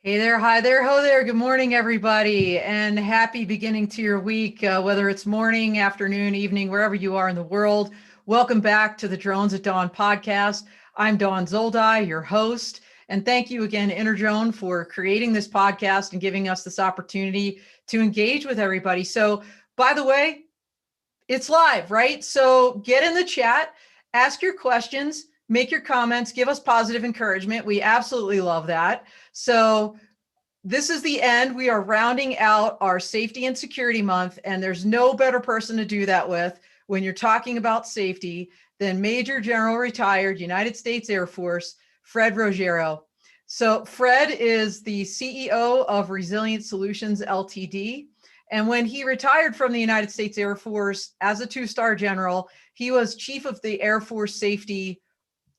Hey there, hi there, ho there. Good morning, everybody, and happy beginning to your week, whether it's morning, afternoon, evening, wherever you are in the world. Welcome back to the Drones at Dawn podcast. I'm Dawn Zoldi, your host, and thank you again, Interdrone, for creating this podcast and giving us this opportunity to engage with everybody. So, by the way, it's live, right? So get in the chat, ask your questions, make your comments, give us positive encouragement. We absolutely love that. So this is the end. We are rounding out our safety and security month, and there's no better person to do that with when you're talking about safety than Major General Retired United States Air Force, Fred Roggero. So Fred is the CEO of Resilient Solutions Ltd. And when he retired from the United States Air Force as a two-star general, he was chief of the Air Force Safety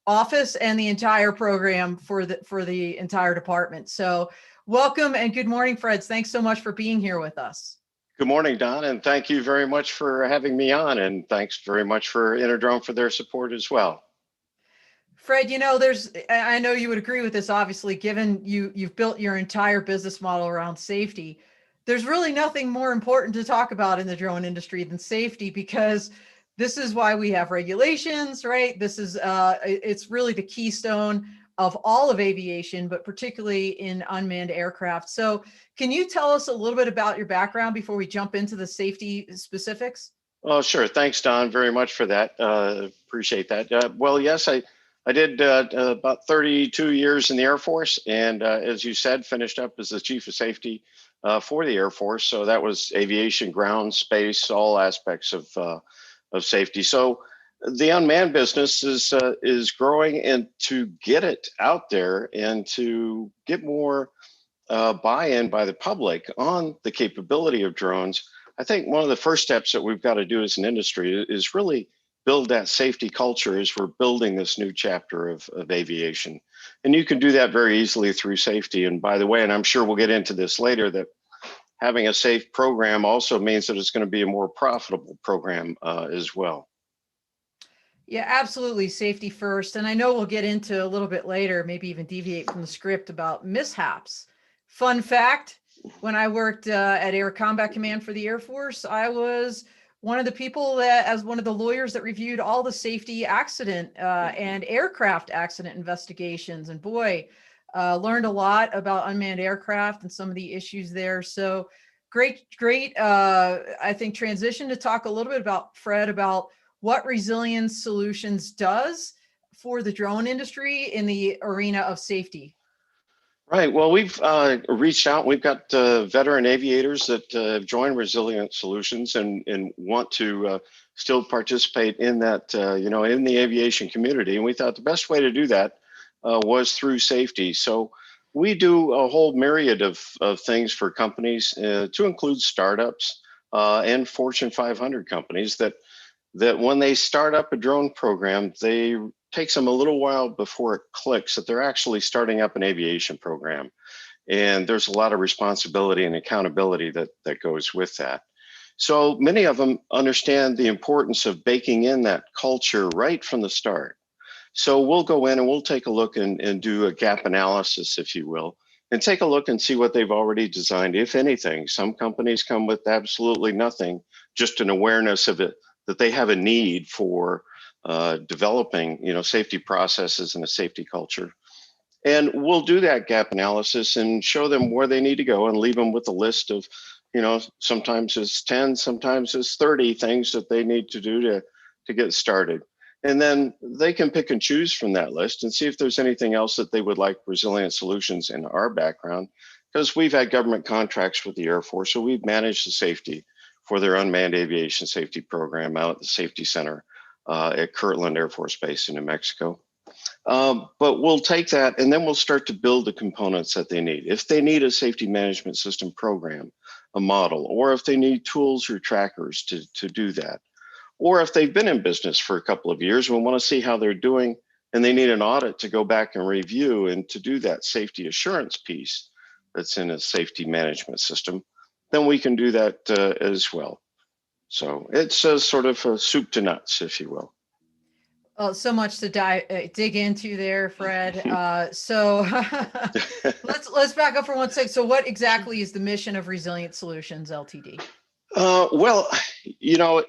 Office and the entire program for the entire department. So welcome and good morning, Fred. Thanks so much for being here with us. Good morning, Don, and thank you very much for having me on, and thanks very much for Interdrone for their support as well. Fred, I know you would agree with this, obviously, given you've built your entire business model around safety. There's really nothing more important to talk about in the drone industry than safety, because this is why we have regulations, right? It's really the keystone of all of aviation, but particularly in unmanned aircraft. So can you tell us a little bit about your background before we jump into the safety specifics? Oh, sure. Thanks, Don, very much for that. Appreciate that. Well, yes, I did about 32 years in the Air Force, and as you said, finished up as the Chief of Safety for the Air Force. So that was aviation, ground, space, all aspects of safety. So the unmanned business is growing, and to get it out there and to get more buy-in by the public on the capability of drones, I think one of the first steps that we've got to do as an industry is really build that safety culture as we're building this new chapter of aviation. And you can do that very easily through safety. And by the way, and I'm sure we'll get into this later, that having a safe program also means that it's going to be a more profitable program as well. Yeah, absolutely. Safety first. And I know we'll get into a little bit later, maybe even deviate from the script about mishaps. Fun fact, when I worked at Air Combat Command for the Air Force, I was one of the people that, as one of the lawyers that reviewed all the safety accident and aircraft accident investigations. And boy, learned a lot about unmanned aircraft and some of the issues there. So great, I think, transition to talk a little bit about, Fred, about what Resilience Solutions does for the drone industry in the arena of safety. Right. Well, we've reached out. We've got veteran aviators that have joined Resilient Solutions and want to still participate in that, in the aviation community. And we thought the best way to do that was through safety. So we do a whole myriad of things for companies, to include startups and Fortune 500 companies that when they start up a drone program, takes them a little while before it clicks that they're actually starting up an aviation program. And there's a lot of responsibility and accountability that goes with that. So many of them understand the importance of baking in that culture right from the start. So we'll go in and we'll take a look and do a gap analysis, if you will, and take a look and see what they've already designed, if anything. Some companies come with absolutely nothing, just an awareness of it, that they have a need for developing, safety processes and a safety culture. And we'll do that gap analysis and show them where they need to go and leave them with a list of, sometimes it's 10, sometimes it's 30 things that they need to do to get started. And then they can pick and choose from that list and see if there's anything else that they would like Resilient Solutions in our background, because we've had government contracts with the Air Force, so we've managed the safety for their Unmanned Aviation Safety Program out at the Safety Center at Kirtland Air Force Base in New Mexico. But we'll take that and then we'll start to build the components that they need. If they need a safety management system program, a model, or if they need tools or trackers to do that, or if they've been in business for a couple of years, we want to see how they're doing and they need an audit to go back and review and to do that safety assurance piece that's in a safety management system, then we can do that as well. So it's a sort of a soup to nuts, if you will. Oh, so much to dig into there, Fred. So let's back up for one sec. So what exactly is the mission of Resilient Solutions Ltd? Well, you know,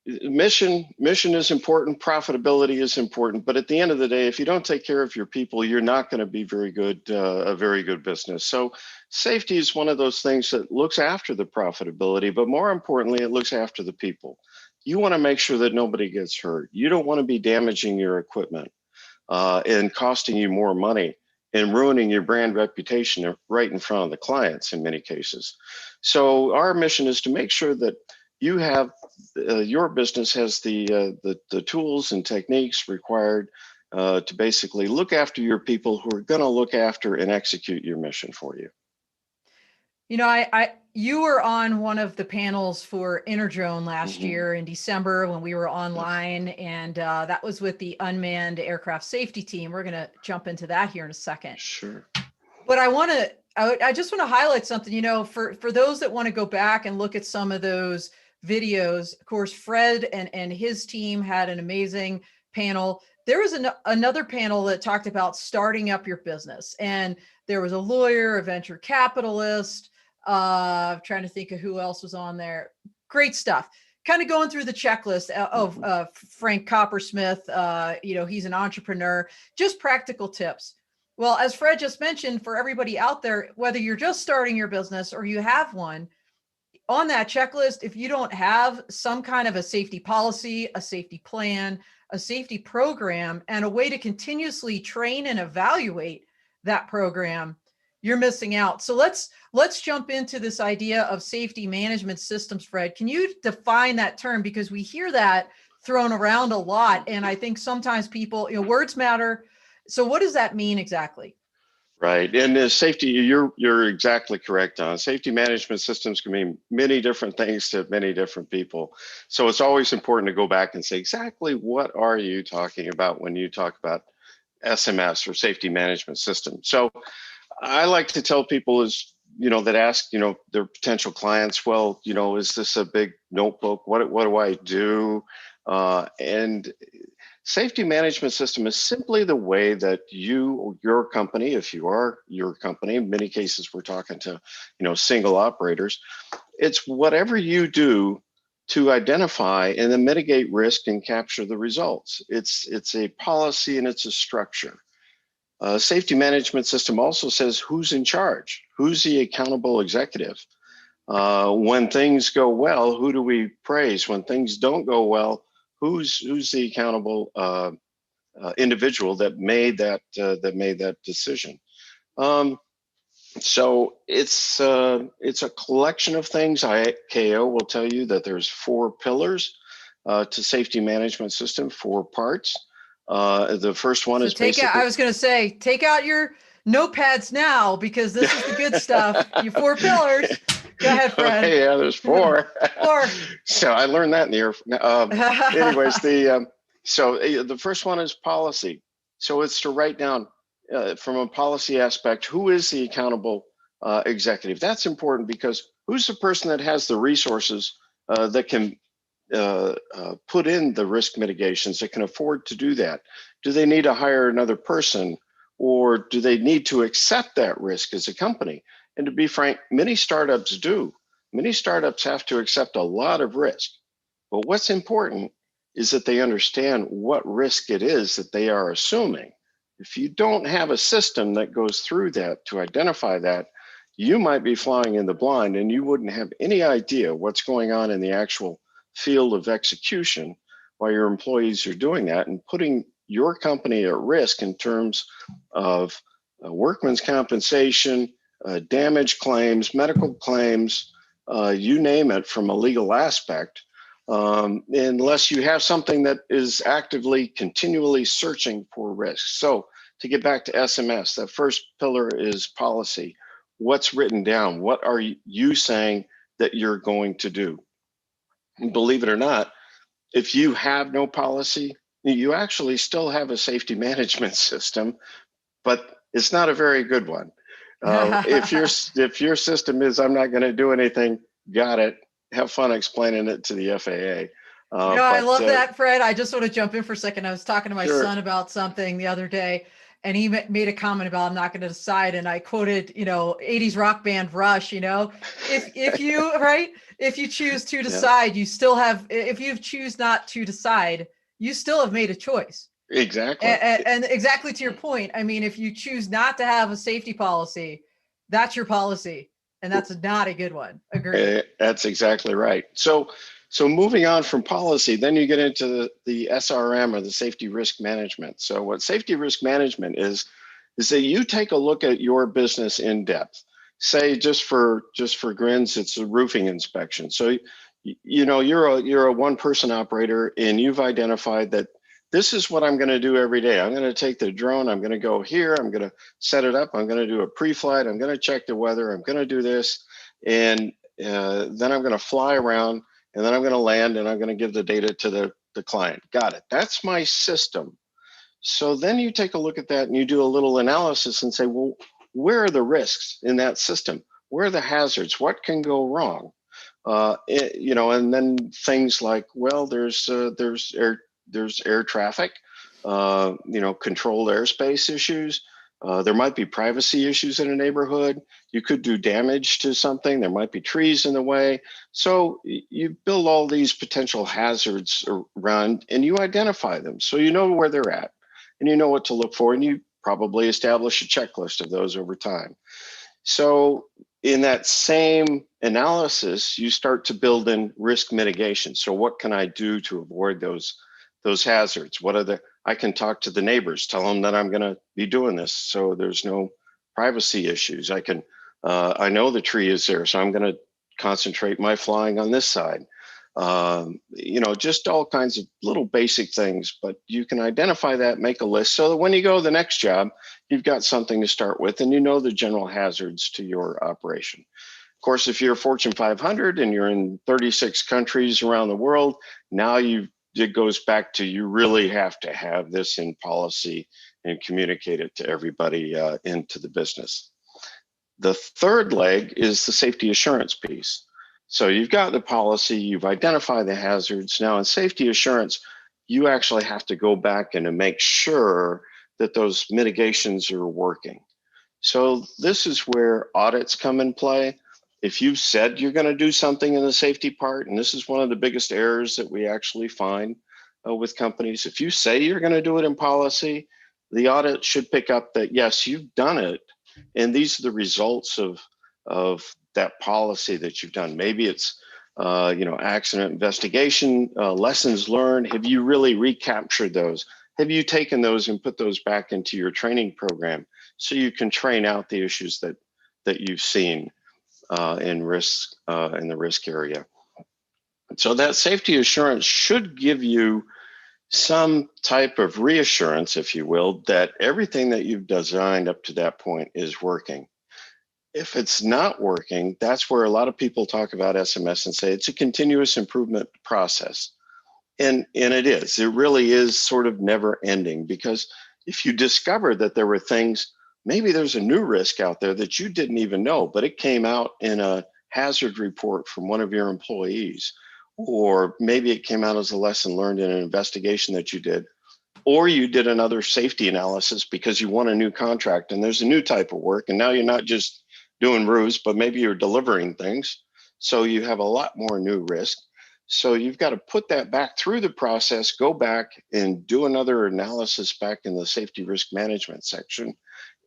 mission is important, profitability is important, but at the end of the day, if you don't take care of your people, you're not going to be very good, a very good business. So safety is one of those things that looks after the profitability, but more importantly, it looks after the people. You want to make sure that nobody gets hurt. You don't want to be damaging your equipment and costing you more money and ruining your brand reputation right in front of the clients in many cases. So our mission is to make sure that you have your business has the tools and techniques required to basically look after your people who are going to look after and execute your mission for you. You know, you were on one of the panels for Interdrone last year in December when we were online, and that was with the Unmanned Aircraft Safety Team. We're going to jump into that here in a second. Sure. But I just want to highlight something, you know, for those that want to go back and look at some of those videos. Of course, Fred and his team had an amazing panel. There was another panel that talked about starting up your business, and there was a lawyer, a venture capitalist. Trying to think of who else was on there. Great stuff. Kind of going through the checklist of Frank Coppersmith. You know, he's an entrepreneur. Just practical tips. Well, as Fred just mentioned, for everybody out there, whether you're just starting your business or you have one, on that checklist, if you don't have some kind of a safety policy, a safety plan, a safety program, and a way to continuously train and evaluate that program, you're missing out. So let's jump into this idea of safety management systems, Fred. Can you define that term? Because we hear that thrown around a lot. And I think sometimes people, you know, words matter. So what does that mean exactly? Right, and safety, you're exactly correct on. Safety management systems can mean many different things to many different people. So it's always important to go back and say, exactly what are you talking about when you talk about SMS or safety management system? So I like to tell people that ask, their potential clients, well, is this a big notebook? What do I do? And safety management system is simply the way that your company, if you are your company, in many cases we're talking to, single operators, it's whatever you do to identify and then mitigate risk and capture the results. It's a policy and it's a structure. Safety management system also says who's in charge, who's the accountable executive. When things go well, who do we praise? When things don't go well, who's the accountable individual that made that decision? So it's a collection of things. ICAO will tell you that there's 4 pillars to safety management system, 4 parts. The first one is basically. I was going to say, take out your notepads now because this is the good stuff. Your 4 pillars. Go ahead, Fred. Okay, yeah, there's 4. 4. So I learned that in the air. Anyways, the first one is policy. So it's to write down from a policy aspect, who is the accountable executive? That's important because who's the person that has the resources that can put in the risk mitigations, that can afford to do that? Do they need to hire another person, or do they need to accept that risk as a company? And to be frank, many startups do. Many startups have to accept a lot of risk. But what's important is that they understand what risk it is that they are assuming. If you don't have a system that goes through that to identify that, you might be flying in the blind and you wouldn't have any idea what's going on in the actual field of execution while your employees are doing that and putting your company at risk in terms of workman's compensation, damage claims, medical claims, you name it, from a legal aspect, unless you have something that is actively, continually searching for risks. So to get back to SMS, that first pillar is policy. What's written down? What are you saying that you're going to do? And believe it or not, if you have no policy, you actually still have a safety management system, but it's not a very good one. If your system is, I'm not going to do anything, got it, have fun explaining it to the FAA. I But love that, Fred. I just want to jump in for a second. I was talking to my sure. son about something the other day, and he made a comment about I'm not going to decide, and I quoted, 80s rock band Rush. If you right, if you choose to Yeah, decide, you still have. If you choose not to decide, you still have made a choice. exactly. And exactly to your point, I mean, if you choose not to have a safety policy, that's your policy, and that's not a good one. Agree. That's exactly right. So moving on from policy, then you get into the SRM, or the safety risk management. So what safety risk management is that you take a look at your business in depth. Say just for grins, it's a roofing inspection. So you're a one person operator, and you've identified that this is what I'm going to do every day. I'm going to take the drone. I'm going to go here. I'm going to set it up. I'm going to do a pre-flight. I'm going to check the weather. I'm going to do this, and then I'm going to fly around, and then I'm going to land, and I'm going to give the data to the client. Got it. That's my system. So then you take a look at that and you do a little analysis and say, well, where are the risks in that system? Where are the hazards? What can go wrong? And then things like, well, there's air traffic, controlled airspace issues. There might be privacy issues in a neighborhood. You could do damage to something. There might be trees in the way. So you build all these potential hazards around, and you identify them so you know where they're at, and you know what to look for, and you probably establish a checklist of those over time. So in that same analysis, you start to build in risk mitigation. So what can I do to avoid those hazards? I can talk to the neighbors, tell them that I'm going to be doing this, so there's no privacy issues. I know the tree is there, so I'm going to concentrate my flying on this side. Just all kinds of little basic things, but you can identify that, make a list, so that when you go to the next job, you've got something to start with, and you know the general hazards to your operation. Of course, if you're Fortune 500 and you're in 36 countries around the world, now it goes back to, you really have to have this in policy and communicate it to everybody into the business. The third leg is the safety assurance piece. So you've got the policy, you've identified the hazards. Now in safety assurance, you actually have to go back and to make sure that those mitigations are working. So this is where audits come in play. If you've said you're going to do something in the safety part, and this is one of the biggest errors that we actually find with companies, if you say you're going to do it in policy, the audit should pick up that, yes, you've done it, and these are the results of that policy that you've done. Maybe it's accident investigation, lessons learned. Have you really recaptured those? Have you taken those and put those back into your training program so you can train out the issues that you've seen in the risk area? So that safety assurance should give you some type of reassurance, if you will, that everything that you've designed up to that point is working. If it's not working, that's where a lot of people talk about SMS and say it's a continuous improvement process. And it is. It really is sort of never ending, because if you discover that there were things, maybe there's a new risk out there that you didn't even know, but it came out in a hazard report from one of your employees, or maybe it came out as a lesson learned in an investigation that you did, or you did another safety analysis because you won a new contract and there's a new type of work, and now you're not just doing roofs, but maybe you're delivering things. So you have a lot more new risk. So you've got to put that back through the process, go back and do another analysis back in the safety risk management section,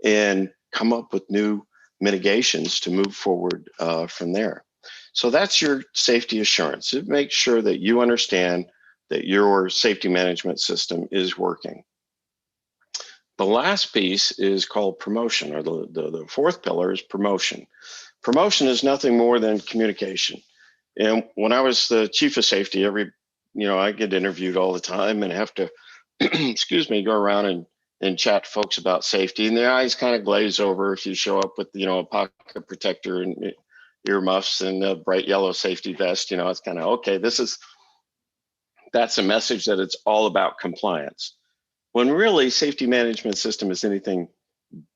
and come up with new mitigations to move forward from there. So that's your safety assurance. It makes sure that you understand that your safety management system is working. The last piece is called promotion, or the fourth pillar is promotion. Promotion is nothing more than communication. And when I was the chief of safety, I get interviewed all the time and have to, go around and chat to folks about safety, and their eyes kind of glaze over if you show up with, a pocket protector and earmuffs and a bright yellow safety vest. It's kind of, okay, that's a message that it's all about compliance. When really safety management system is anything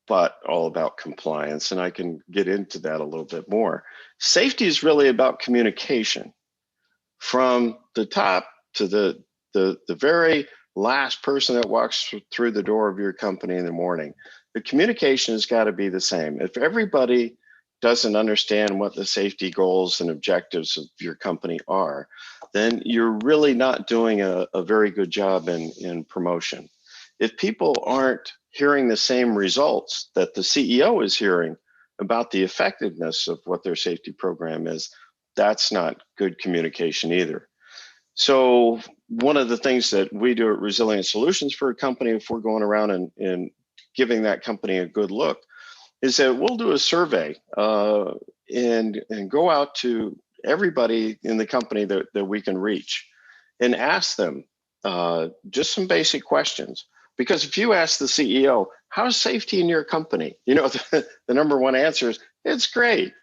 but all about compliance, and I can get into that a little bit more. Safety is really about communication from the top to the very last person that walks through the door of your company in the morning. The communication has got to be the same. If everybody doesn't understand what the safety goals and objectives of your company are, then you're really not doing a very good job in promotion. If people aren't hearing the same results that the CEO is hearing about the effectiveness of what their safety program is, that's not good communication either. So one of the things that we do at Resilient Solutions for a company, if we're going around and giving that company a good look, is that we'll do a survey and go out to everybody in the company that we can reach and ask them just some basic questions. Because if you ask the CEO, how's safety in your company? You know, the number one answer is, it's great.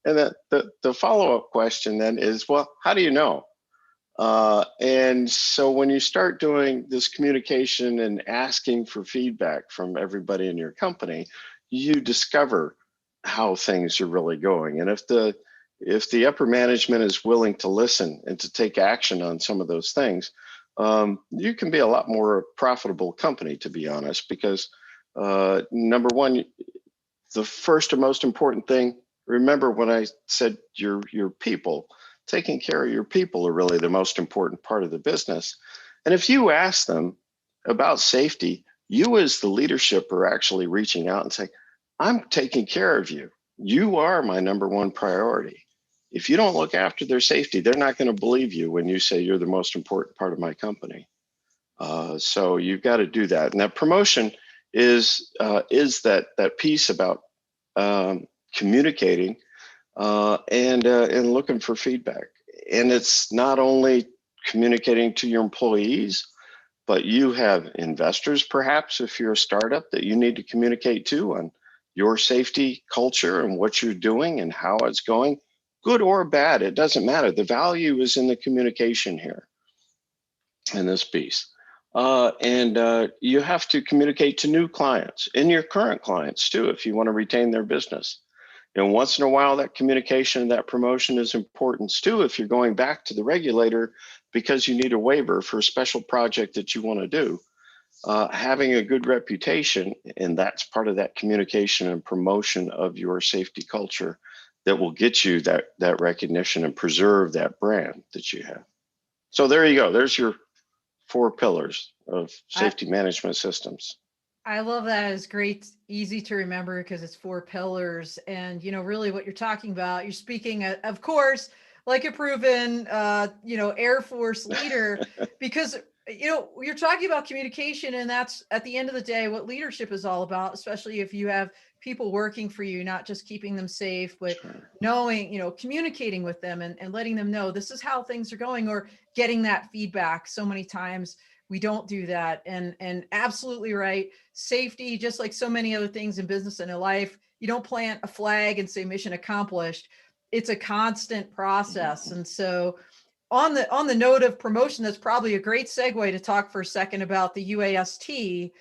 And the follow-up question then is, well, how do you know? And so when you start doing this communication and asking for feedback from everybody in your company, you discover how things are really going. And if the upper management is willing to listen and to take action on some of those things, you can be a lot more profitable company, to be honest, because number one, the first and most important thing, remember when I said your people, taking care of your people are really the most important part of the business. And if you ask them about safety, you as the leadership are actually reaching out and saying, I'm taking care of you. You are my number one priority. If you don't look after their safety, they're not going to believe you when you say you're the most important part of my company. So you've got to do that. And that promotion is that piece about communicating and looking for feedback. And it's not only communicating to your employees, but you have investors, perhaps, if you're a startup, that you need to communicate to on your safety culture and what you're doing and how it's going, good or bad, it doesn't matter. The value is in the communication here in this piece. And you have to communicate to new clients and your current clients too, if you want to retain their business. And once in a while, that communication and that promotion is important too, if you're going back to the regulator because you need a waiver for a special project that you want to do. Having a good reputation, and that's part of that communication and promotion of your safety culture that will get you that recognition and preserve that brand that you have. So there you go. There's your 4 pillars of safety management systems. I love that. It's great, easy to remember because it's 4 pillars. And, you know, really what you're talking about, you're speaking, of course, like a proven, Air Force leader, because, you know, you're talking about communication, and that's at the end of the day, what leadership is all about, especially if you have people working for you, not just keeping them safe, but knowing, you know, communicating with them and letting them know this is how things are going, or getting that feedback. So many times we don't do that. And absolutely right. Safety, just like so many other things in business and in life, you don't plant a flag and say mission accomplished. It's a constant process. And so on the note of promotion, that's probably a great segue to talk for a second about the UAST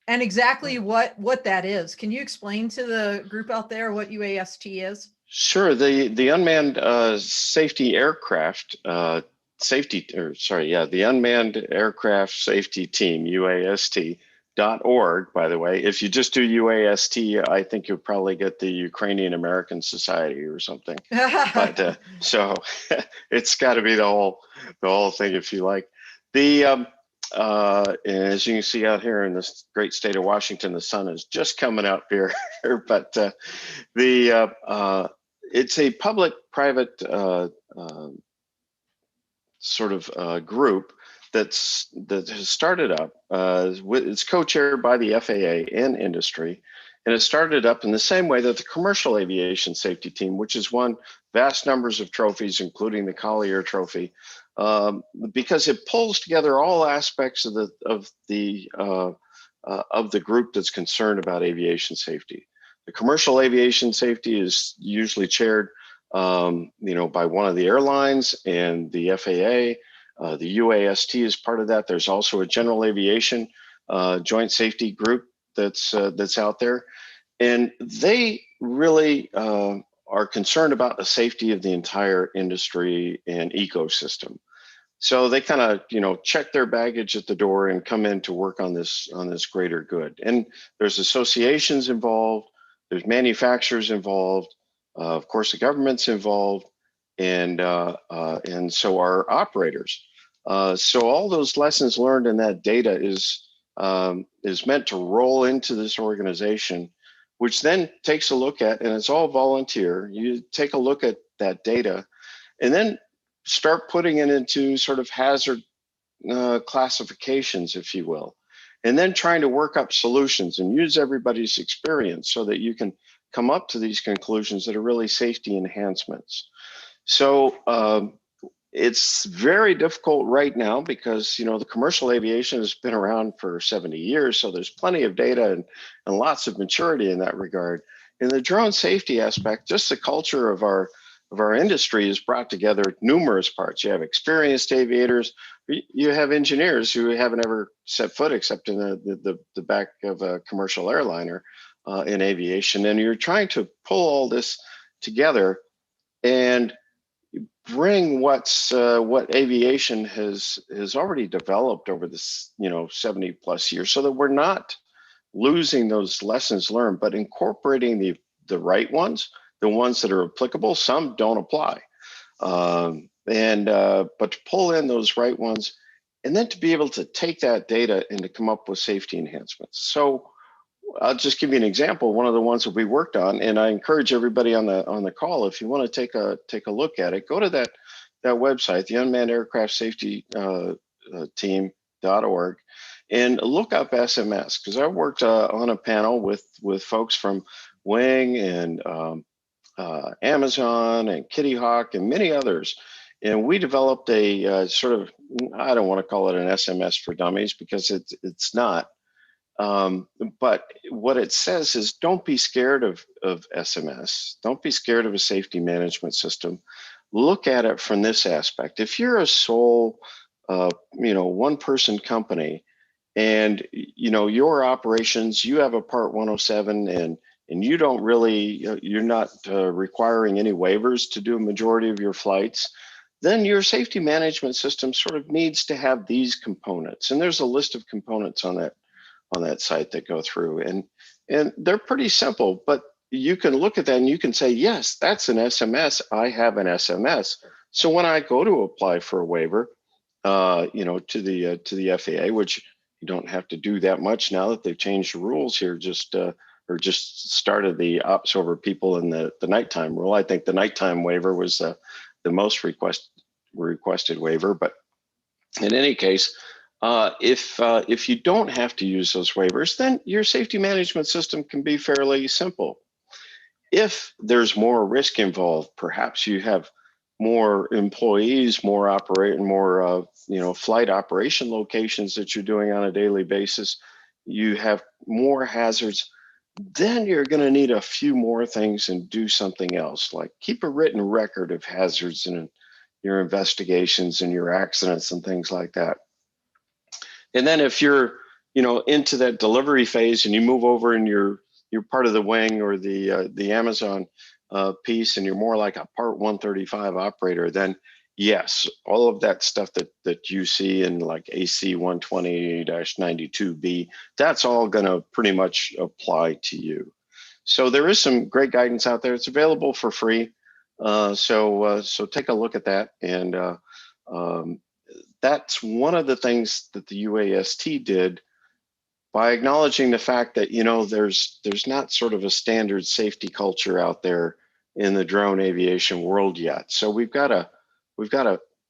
and exactly what that is. Can you explain to the group out there what UAST is? Sure. The Unmanned Safety Aircraft the Unmanned Aircraft Safety Team, UAST.org, by the way. If you just do UAST, I think you'll probably get the Ukrainian American Society or something. But so it's got to be the whole thing, if you like. And as you can see out here in this great state of Washington, the sun is just coming up here. But it's a public-private sort of group that has started up. It's co-chaired by the FAA and industry, and it started up in the same way that the Commercial Aviation Safety Team, which has won vast numbers of trophies, including the Collier Trophy, because it pulls together all aspects of the group that's concerned about aviation safety. The Commercial Aviation Safety is usually chaired by one of the airlines and the FAA. The UAST is part of that. There's also a General Aviation Joint Safety Group that's out there, and they really are concerned about the safety of the entire industry and ecosystem. So they kind of, check their baggage at the door and come in to work on this greater good. And there's associations involved, there's manufacturers involved, of course the government's involved, and so are operators. So all those lessons learned in that data is meant to roll into this organization, which then takes a look at, and it's all volunteer. You take a look at that data, and then start putting it into sort of hazard classifications, if you will, and then trying to work up solutions and use everybody's experience so that you can come up to these conclusions that are really safety enhancements. So it's very difficult right now because the commercial aviation has been around for 70 years, so there's plenty of data and lots of maturity in that regard. In the drone safety aspect, just the culture of our industry has brought together numerous parts. You have experienced aviators, you have engineers who haven't ever set foot except in the back of a commercial airliner in aviation, and you're trying to pull all this together and bring what aviation has already developed over this 70 plus years, so that we're not losing those lessons learned, but incorporating the right ones, the ones that are applicable. Some don't apply, but to pull in those right ones, and then to be able to take that data and to come up with safety enhancements. So I'll just give you an example. One of the ones that we worked on, and I encourage everybody on the call, if you want to take a look at it, go to that website, the Unmanned Aircraft Safety Team.org, and look up SMS, because I worked on a panel with folks from Wing and Amazon and Kitty Hawk and many others. And we developed a sort of, I don't want to call it an SMS for dummies because it's not. But what it says is, don't be scared of SMS. Don't be scared of a safety management system. Look at it from this aspect. If you're a sole, one-person company, and your operations, you have a Part 107, and you don't really, you're not requiring any waivers to do a majority of your flights, then your safety management system sort of needs to have these components. And there's a list of components on that site that go through, and they're pretty simple, but you can look at that and you can say, yes, that's an SMS. I have an SMS. So when I go to apply for a waiver, to the FAA, which you don't have to do that much now that they've changed the rules here, just started the ops over people in the nighttime rule. I think the nighttime waiver was the most requested waiver, but in any case, if you don't have to use those waivers, then your safety management system can be fairly simple. If there's more risk involved, perhaps you have more employees, more flight operation locations that you're doing on a daily basis, you have more hazards, then you're going to need a few more things and do something else, like keep a written record of hazards and your investigations and your accidents and things like that. And then if you're, into that delivery phase and you move over and you're part of the Wing or the Amazon piece, and you're more like a Part 135 operator, then yes, all of that stuff that you see in like AC 120-92B, that's all going to pretty much apply to you. So there is some great guidance out there. It's available for free. So take a look at that. And that's one of the things that the UAST did by acknowledging the fact that, there's not sort of a standard safety culture out there in the drone aviation world yet. So we've got to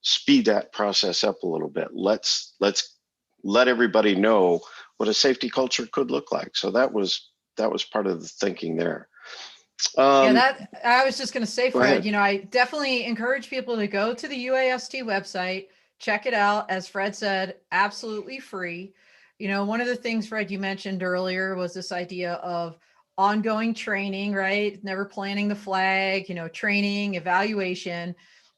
speed that process up a little bit. Let's let everybody know what a safety culture could look like. So that was part of the thinking there. I was just going to say, Fred, I definitely encourage people to go to the UAST website, check it out. As Fred said, absolutely free. One of the things, Fred, you mentioned earlier was this idea of ongoing training, right? Never planting the flag, training, evaluation.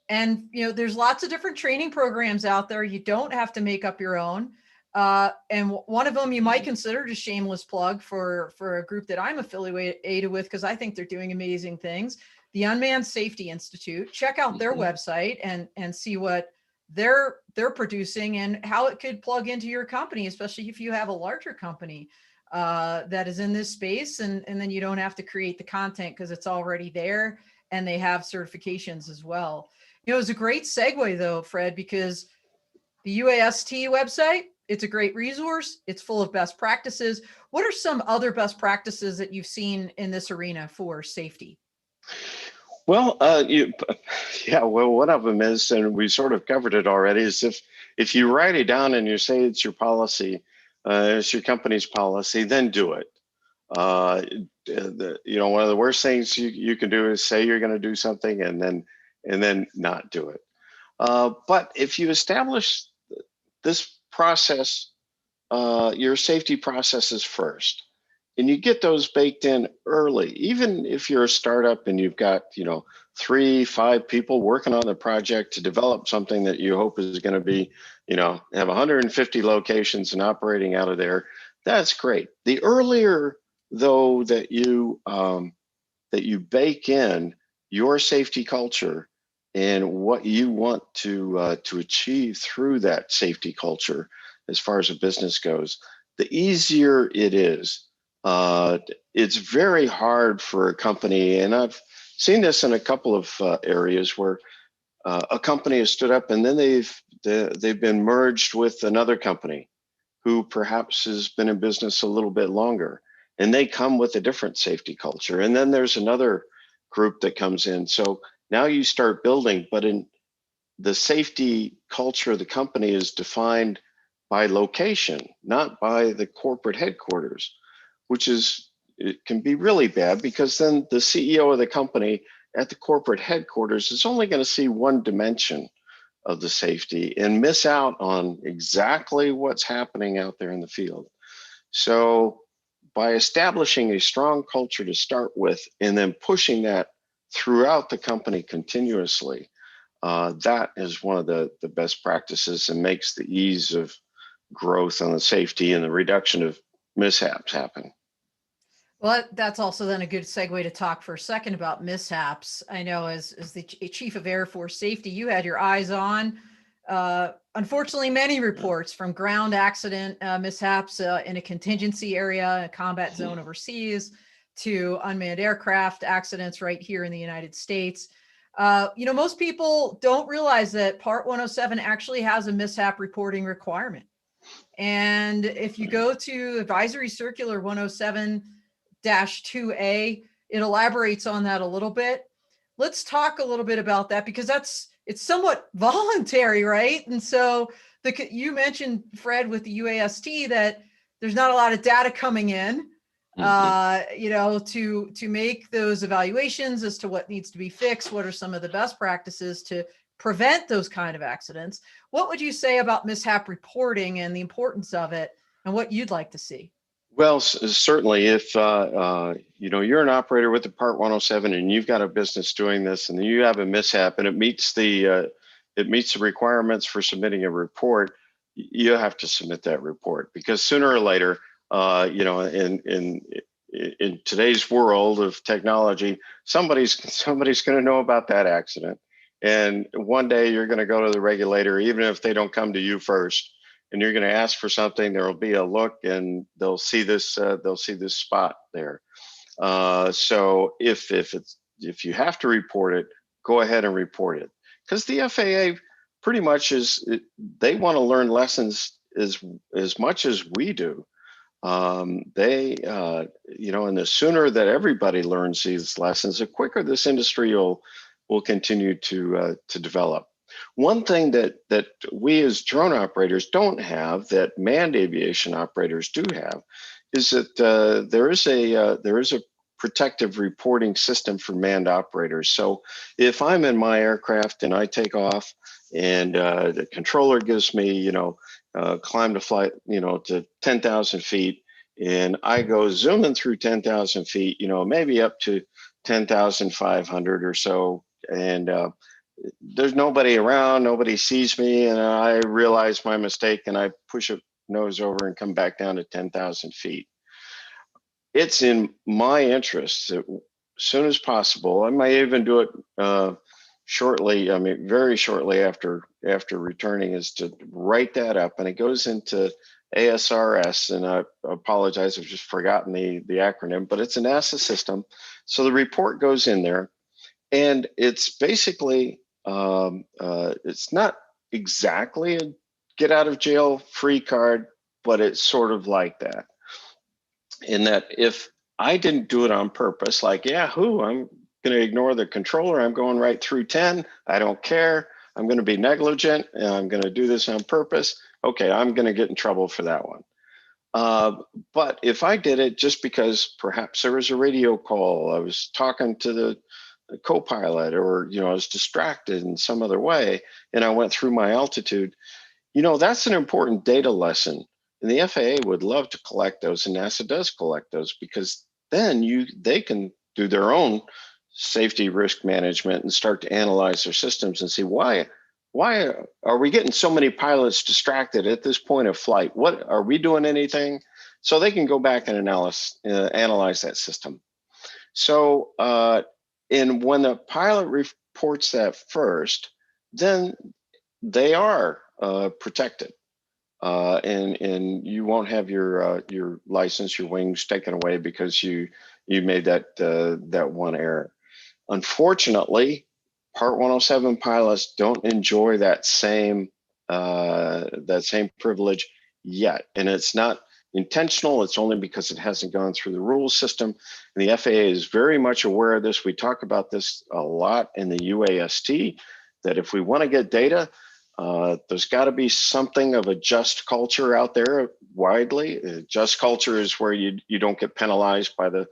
And, there's lots of different training programs out there. You don't have to make up your own. And one of them you might consider, just shameless plug for a group that I'm affiliated with, because I think they're doing amazing things, the Unmanned Safety Institute. Check out their website and see what they're producing and how it could plug into your company, especially if you have a larger company that is in this space, and then you don't have to create the content because it's already there, and they have certifications as well. It was a great segue though, Fred, because the UAST website, it's a great resource. It's full of best practices. What are some other best practices that you've seen in this arena for safety? Well, yeah, well, one of them is, and we sort of covered it already, is if you write it down and you say it's your policy, it's your company's policy, then do it. One of the worst things you can do is say you're going to do something and then not do it. But if you establish this process, your safety processes first, and you get those baked in early, even if you're a startup and you've got 3-5 people working on the project to develop something that you hope is going to be have 150 locations and operating out of there, that's great. The earlier though that you bake in your safety culture and what you want to achieve through that safety culture as far as a business goes, the easier it is. It's very hard for a company, and I've seen this in a couple of areas where a company has stood up and then they've been merged with another company who perhaps has been in business a little bit longer, and they come with a different safety culture. And then there's another group that comes in. So now you start building, but in the safety culture of the company is defined by location, not by the corporate headquarters, it can be really bad, because then the CEO of the company at the corporate headquarters is only going to see one dimension of the safety and miss out on exactly what's happening out there in the field. So by establishing a strong culture to start with and then pushing that throughout the company continuously, that is one of the best practices and makes the ease of growth on the safety and the reduction of mishaps happen. Well, that's also then a good segue to talk for a second about mishaps. I know as the Chief of Air Force Safety, you had your eyes on, unfortunately, many reports from ground accident mishaps in a contingency area, a combat zone overseas, to unmanned aircraft accidents right here in the United States. Most people don't realize that Part 107 actually has a mishap reporting requirement. And if you go to Advisory Circular 107-2A, it elaborates on that a little bit. Let's talk a little bit about that, because it's somewhat voluntary, right? And so you mentioned, Fred, with the UAST that there's not a lot of data coming in, to make those evaluations as to what needs to be fixed. What are some of the best practices to prevent those kind of accidents? What would you say about mishap reporting and the importance of it, and what you'd like to see? Well, certainly, if you're an operator with the Part 107 and you've got a business doing this, and you have a mishap and it meets the requirements for submitting a report, you have to submit that report, because sooner or later, in today's world of technology, somebody's going to know about that accident, and one day you're going to go to the regulator, even if they don't come to you first, and you're going to ask for something. There will be a look, and they'll see this spot there. So if you have to report it, go ahead and report it, because the FAA pretty much they want to learn lessons as much as we do. And the sooner that everybody learns these lessons, the quicker this industry will continue to develop. One thing that we as drone operators don't have, that manned aviation operators do have, is that there is a protective reporting system for manned operators. So if I'm in my aircraft and I take off, and the controller gives me, climb to flight, to 10,000 feet, and I go zooming through 10,000 feet, maybe up to 10,500 or so, and there's nobody around, nobody sees me, and I realize my mistake, and I push a nose over and come back down to 10,000 feet. It's in my interest that as soon as possible, I might even do it shortly, I mean, very shortly after returning, is to write that up, and it goes into ASRS. And I apologize, I've just forgotten the acronym, but it's a NASA system. So the report goes in there, and it's basically it's not exactly a get out of jail free card, but it's sort of like that, in that if I didn't do it on purpose, like Yahoo, I'm going to ignore the controller, I'm going right through 10, I don't care, I'm going to be negligent, and I'm going to do this on purpose, okay, I'm going to get in trouble for that one. But if I did it just because perhaps there was a radio call, I was talking to the co-pilot, or I was distracted in some other way, and I went through my altitude, that's an important data lesson. And the FAA would love to collect those, and NASA does collect those, because then they can do their own safety risk management and start to analyze their systems and see why are we getting so many pilots distracted at this point of flight? What are we doing anything? So they can go back and analyze that system. So and when the pilot reports that first, then they are protected, and you won't have your license, your wings taken away because you made that one error. Unfortunately, Part 107 pilots don't enjoy that same privilege yet, and it's not intentional. It's only because it hasn't gone through the rules system. And the FAA is very much aware of this. We talk about this a lot in the UAST, that if we want to get data, there's got to be something of a just culture out there widely. Just culture is where you don't get penalized by the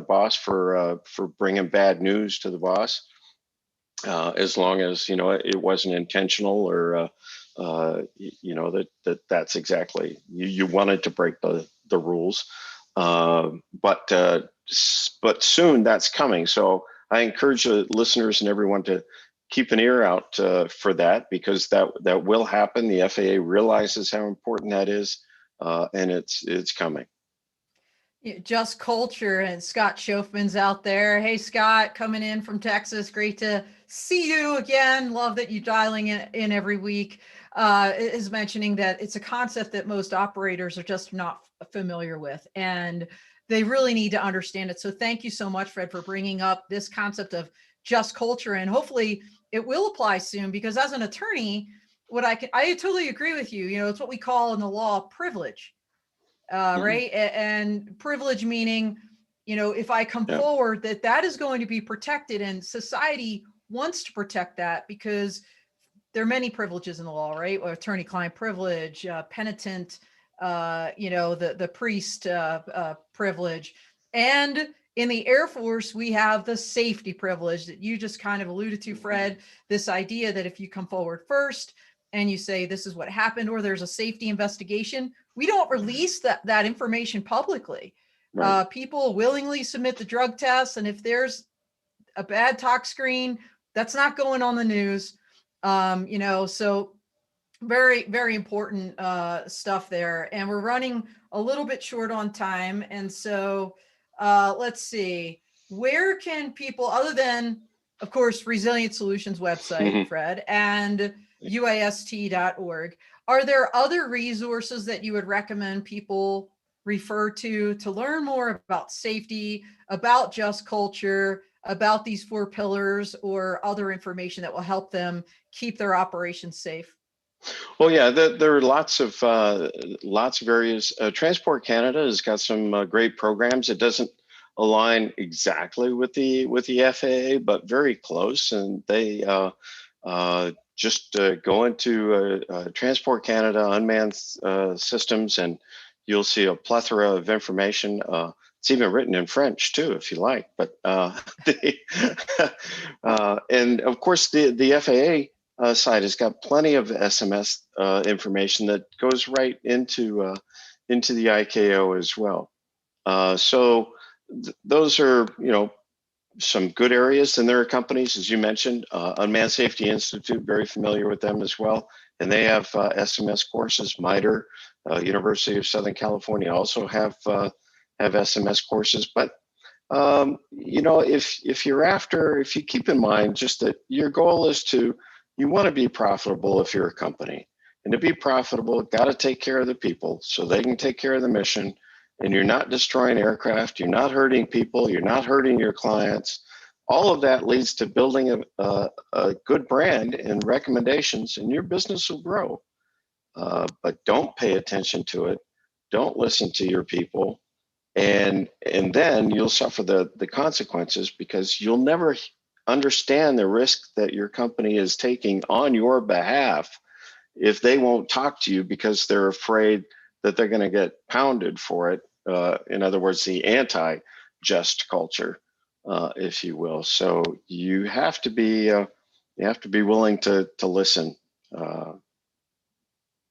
boss for bringing bad news to the boss, as long as it wasn't intentional, or that's exactly you wanted to break the rules. But soon that's coming. So I encourage the listeners and everyone to keep an ear out for that, because that will happen. The FAA realizes how important that is, and it's coming. Just culture, and Scott Schofman's out there. Hey, Scott, coming in from Texas. Great to see you again. Love that you dialing in every week. Is mentioning that it's a concept that most operators are just not familiar with, and they really need to understand it. So thank you so much, Fred, for bringing up this concept of just culture, and hopefully it will apply soon, because as an attorney, I totally agree with you. It's what we call in the law privilege. Right. And privilege meaning, if I come forward, that is going to be protected, and society wants to protect that, because there are many privileges in the law, right? Or attorney-client privilege, penitent, the priest privilege. And in the Air Force, we have the safety privilege that you just kind of alluded to, Fred, this idea that if you come forward first and you say, this is what happened, or there's a safety investigation, we don't release that information publicly. Right. People willingly submit the drug tests, and if there's a bad tox screen, that's not going on the news. So very, very important stuff there. And we're running a little bit short on time. And so let's see, where can people, other than, of course, Resilient Solutions website, Fred, and UAST.org, are there other resources that you would recommend people refer to learn more about safety, about just culture, about these 4 pillars, or other information that will help them keep their operations safe? Well, yeah, there are lots of areas. Transport Canada has got some great programs. It doesn't align exactly with the FAA, but very close. And they just go into Transport Canada Unmanned Systems, and you'll see a plethora of information. It's even written in French too, if you like. But and of course the FAA side has got plenty of SMS information that goes right into the ICAO as well. So those are some good areas. And there are companies, as you mentioned, Unmanned Safety Institute, very familiar with them as well, and they have SMS courses. MITRE, University of Southern California, also have SMS courses. But if you keep in mind just that your goal is you want to be profitable if you're a company. And to be profitable, got to take care of the people so they can take care of the mission. And you're not destroying aircraft, you're not hurting people, you're not hurting your clients. All of that leads to building a good brand and recommendations, and your business will grow. But don't pay attention to it. Don't listen to your people, and then you'll suffer the consequences, because you'll never understand the risk that your company is taking on your behalf if they won't talk to you because they're afraid that they're going to get pounded for it. In other words, the anti-just culture, if you will. So you have to be willing to listen. But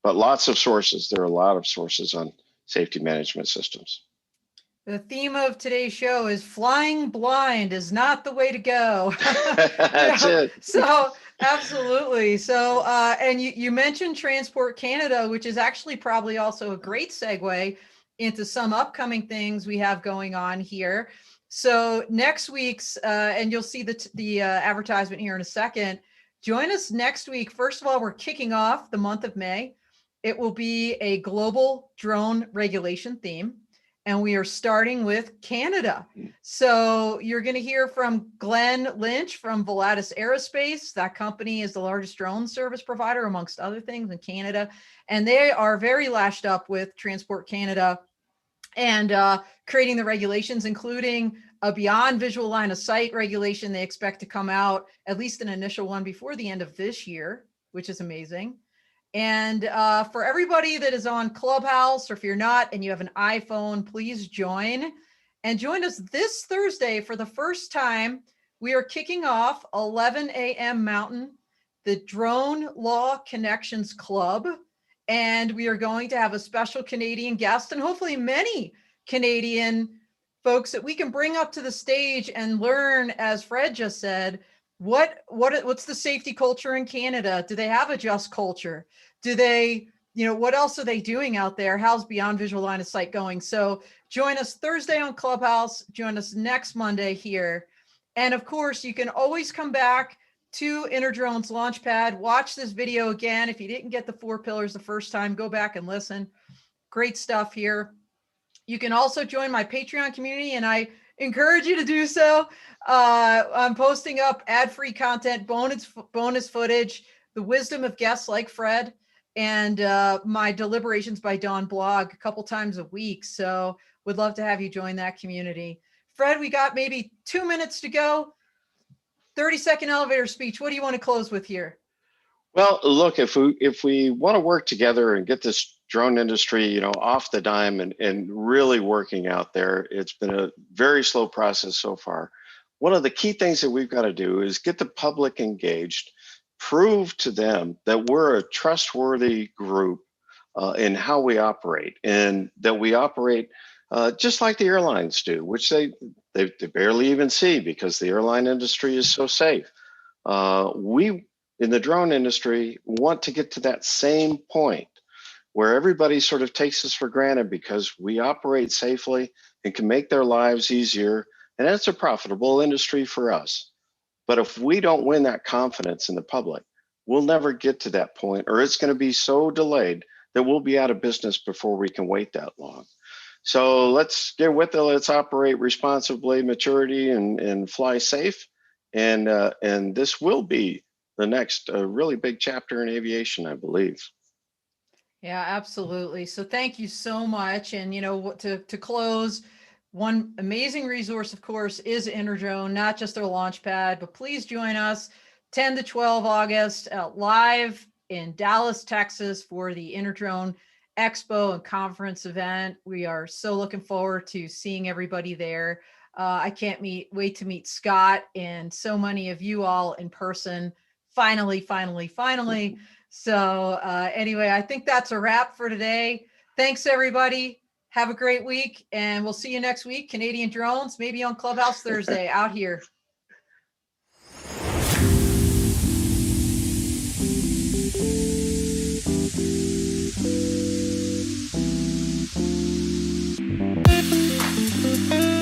lots of sources. There are a lot of sources on safety management systems. The theme of today's show is flying blind is not the way to go. That's it. So absolutely. So, and you mentioned Transport Canada, which is actually probably also a great segue into some upcoming things we have going on here. So next week's, and you'll see the advertisement here in a second. Join us next week. First of all, we're kicking off the month of May. It will be a global drone regulation theme. And we are starting with Canada. So you're going to hear from Glenn Lynch from Volatus Aerospace. That company is the largest drone service provider, amongst other things, in Canada. And they are very lashed up with Transport Canada and creating the regulations, including a beyond visual line of sight regulation. They expect to come out, at least an initial one, before the end of this year, which is amazing. And for everybody that is on Clubhouse, or if you're not and you have an iPhone, please join. And join us this Thursday for the first time. We are kicking off 11 a.m. Mountain, the Drone Law Connections Club. And we are going to have a special Canadian guest, and hopefully many Canadian folks that we can bring up to the stage and learn, as Fred just said, what's the safety culture in Canada? Do they have a just culture? Do they, what else are they doing out there? How's beyond visual line of sight going? So join us Thursday on Clubhouse. Join us next Monday here. And of course, you can always come back to InterDrone's Launchpad. Watch this video again. If you didn't get the 4 pillars the first time, go back and listen. Great stuff here. You can also join my Patreon community, and I encourage you to do so. I'm posting up ad-free content, bonus footage, the wisdom of guests like Fred, and my Deliberations by Dawn blog a couple times a week. So would love to have you join that community. Fred, we got maybe 2 minutes to go. 30-second elevator speech. What do you want to close with here? Well, look, if we want to work together and get this drone industry, off the dime and really working out there, it's been a very slow process so far. One of the key things that we've got to do is get the public engaged, prove to them that we're a trustworthy group in how we operate, and that we operate just like the airlines do, which they barely even see because the airline industry is so safe. We in the drone industry want to get to that same point where everybody sort of takes us for granted because we operate safely and can make their lives easier, and it's a profitable industry for us. But if we don't win that confidence in the public, we'll never get to that point, or it's going to be so delayed that we'll be out of business before we can wait that long. So let's get with it. Let's operate responsibly, maturity, and fly safe. And this will be the next really big chapter in aviation, I believe. Yeah, absolutely. So thank you so much. And, to close, one amazing resource, of course, is InterDrone, not just their launch pad, but please join us 10 to 12 August live in Dallas, Texas for the InterDrone Expo and conference event. We are so looking forward to seeing everybody there. I can't wait to meet Scott and so many of you all in person. Finally. So anyway, I think that's a wrap for today. Thanks, everybody. Have a great week, and we'll see you next week. Canadian Drones, maybe on Clubhouse Thursday out here.